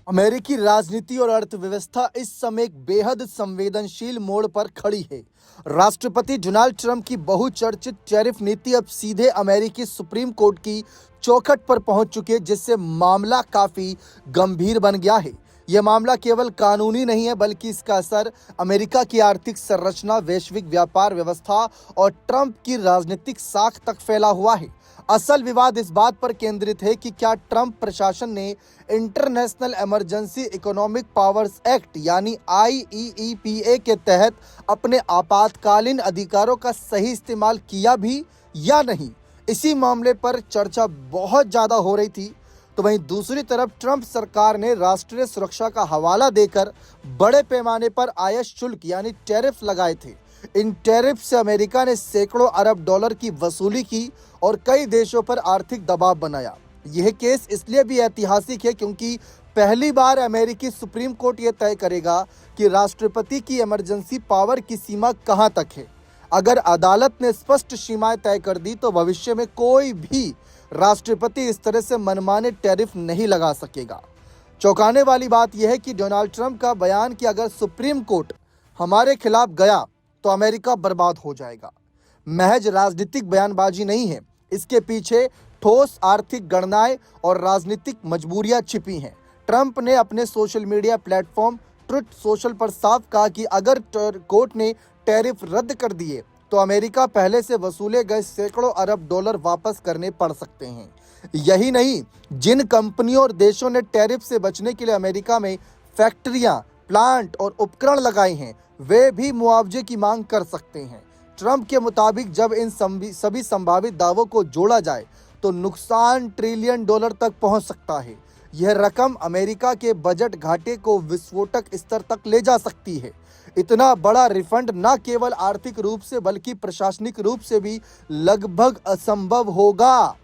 अमेरिकी राजनीति और अर्थव्यवस्था इस समय एक बेहद संवेदनशील मोड़ पर खड़ी है। राष्ट्रपति डोनाल्ड ट्रंप की बहुचर्चित टैरिफ नीति अब सीधे अमेरिकी सुप्रीम कोर्ट की चौखट पर पहुंच चुकी है, जिससे मामला काफी गंभीर बन गया है। यह मामला केवल कानूनी नहीं है, बल्कि इसका असर अमेरिका की आर्थिक संरचना, वैश्विक व्यापार व्यवस्था और ट्रंप की राजनीतिक साख तक फैला हुआ है। असल विवाद इस बात पर केंद्रित है कि क्या ट्रंप प्रशासन ने international emergency economic powers act यानी IEEPA के तहत अपने आपातकालीन अधिकारों का सही इस्तेमाल किया भी या नहीं। इसी मामले पर चर्चा बहुत ज़्यादा हो रही थी। तो वहीं दूसरी तरफ ट्रंप सरकार ने राष्ट्रीय सुरक्षा का हवाला देकर बड़े पैमाने पर आयात शुल्क यानी टैरिफ लगाए थे। इन टैरिफ से अमेरिका ने सैकड़ों अरब डॉलर की वसूली की और कई देशों पर आर्थिक दबाव बनाया। यह केस इसलिए भी ऐतिहासिक है क्योंकि पहली बार अमेरिकी सुप्रीम कोर्ट यह तय करेगा कि राष्ट्रपति की इमरजेंसी पावर की सीमा कहां तक है। अगर अदालत ने स्पष्ट सीमाएं तय कर दी तो भविष्य में कोई भी राष्ट्रपति इस तरह से मनमाने टैरिफ नहीं लगा सकेगा। चौंकाने वाली बात यह है कि डोनाल्ड ट्रंप का बयान कि अगर सुप्रीम कोर्ट हमारे खिलाफ गया तो अमेरिका बर्बाद हो जाएगा, महज राजनीतिक बयानबाजी नहीं है। इसके पीछे ठोस आर्थिक गणनाएं और राजनीतिक मजबूरियां छिपी हैं। ट्रंप ने अपने social media platform truth social पर साफ कहा कि अगर कोर्ट ने टैरिफ रद्द कर दिए तो अमेरिका पहले से वसूले गए सैकड़ों अरब डॉलर वापस करने पड़ सकते हैं। यही नहीं, जिन कंपनियों और देशों ने टैरिफ से बचने के लिए अमेरिका में फैक्ट्रियां, प्लांट और उपकरण लगाए हैं, वे भी मुआवजे की मांग कर सकते हैं। ट्रंप के मुताबिक जब इन सभी संभावित दावों को जोड़ा जाए तो नुकसान ट्रिलियन डॉलर तक पहुंच सकता है। यह रकम अमेरिका के बजट घाटे को विस्फोटक स्तर तक ले जा सकती है। इतना बड़ा रिफंड न केवल आर्थिक रूप से बल्कि प्रशासनिक रूप से भी लगभग असंभव होगा।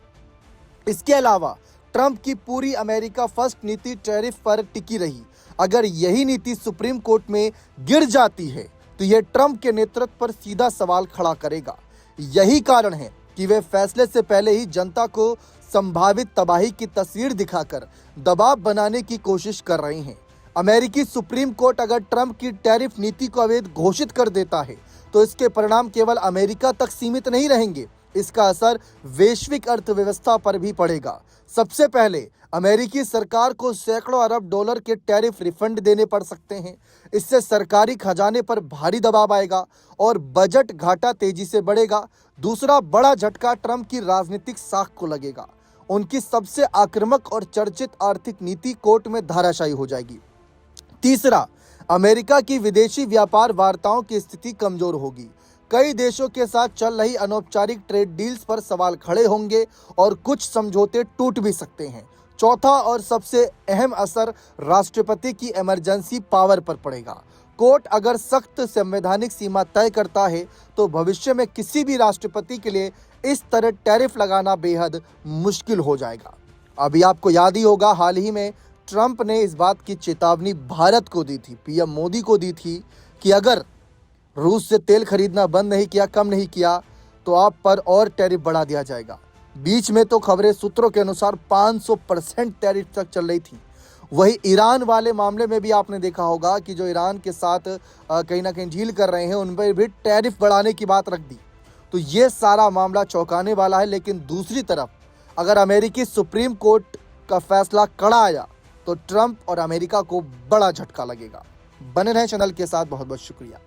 इसके अलावा ट्रंप की पूरी अमेरिका फर्स्ट नीति टैरिफ पर टिकी रही। अगर यही नीति सुप्रीम कोर्ट में गिर जाती है तो यह ट्रंप के नेतृत्व पर सीधा सवाल खड़ा करेगा। यही कारण है कि वे फैसले से पहले ही जनता को संभावित तबाही की तस्वीर दिखाकर दबाव बनाने की कोशिश कर रहे हैं। अमेरिकी सुप्रीम कोर्ट अगर ट्रंप की टैरिफ नीति को अवैध घोषित कर देता है तो इसके परिणाम केवल अमेरिका तक सीमित नहीं रहेंगे, इसका असर वैश्विक अर्थव्यवस्था पर भी पड़ेगा। सबसे पहले अमेरिकी सरकार को सैकड़ों अरब डॉलर के टैरिफ रिफंड देने पड़ सकते हैं। इससे सरकारी खजाने पर भारी दबाव आएगा और बजट घाटा तेजी से बढ़ेगा। दूसरा बड़ा झटका ट्रंप की राजनीतिक साख को लगेगा। उनकी सबसे आक्रामक और चर्चित आर्थिक नीति कोर्ट में धाराशायी हो जाएगी। तीसरा, अमेरिका की विदेशी व्यापार वार्ताओं की स्थिति कमजोर होगी। कई देशों के साथ चल रही अनौपचारिक ट्रेड डील्स पर सवाल खड़े होंगे और कुछ समझौते टूट भी सकते हैं। चौथा और सबसे अहम असर राष्ट्रपति की इमरजेंसी पावर पर पड़ेगा। कोर्ट अगर सख्त संवैधानिक सीमा तय करता है तो भविष्य में किसी भी राष्ट्रपति के लिए इस तरह टैरिफ लगाना बेहद मुश्किल हो जाएगा। अभी आपको याद ही होगा, हाल ही में ट्रंप ने इस बात की चेतावनी भारत को दी थी, पीएम मोदी को दी थी कि अगर रूस से तेल खरीदना बंद नहीं किया, कम नहीं किया तो आप पर और टैरिफ बढ़ा दिया जाएगा। बीच में तो खबरें सूत्रों के अनुसार 500% टैरिफ तक चल रही थी। वही ईरान वाले मामले में भी आपने देखा होगा कि जो ईरान के साथ कहीं ना कहीं डील कर रहे हैं, उन पर भी टैरिफ बढ़ाने की बात रख दी। तो ये सारा मामला चौंकाने वाला है। लेकिन दूसरी तरफ अगर अमेरिकी सुप्रीम कोर्ट का फैसला कड़ा आया तो ट्रंप और अमेरिका को बड़ा झटका लगेगा। बने रहें चैनल के साथ। बहुत बहुत शुक्रिया।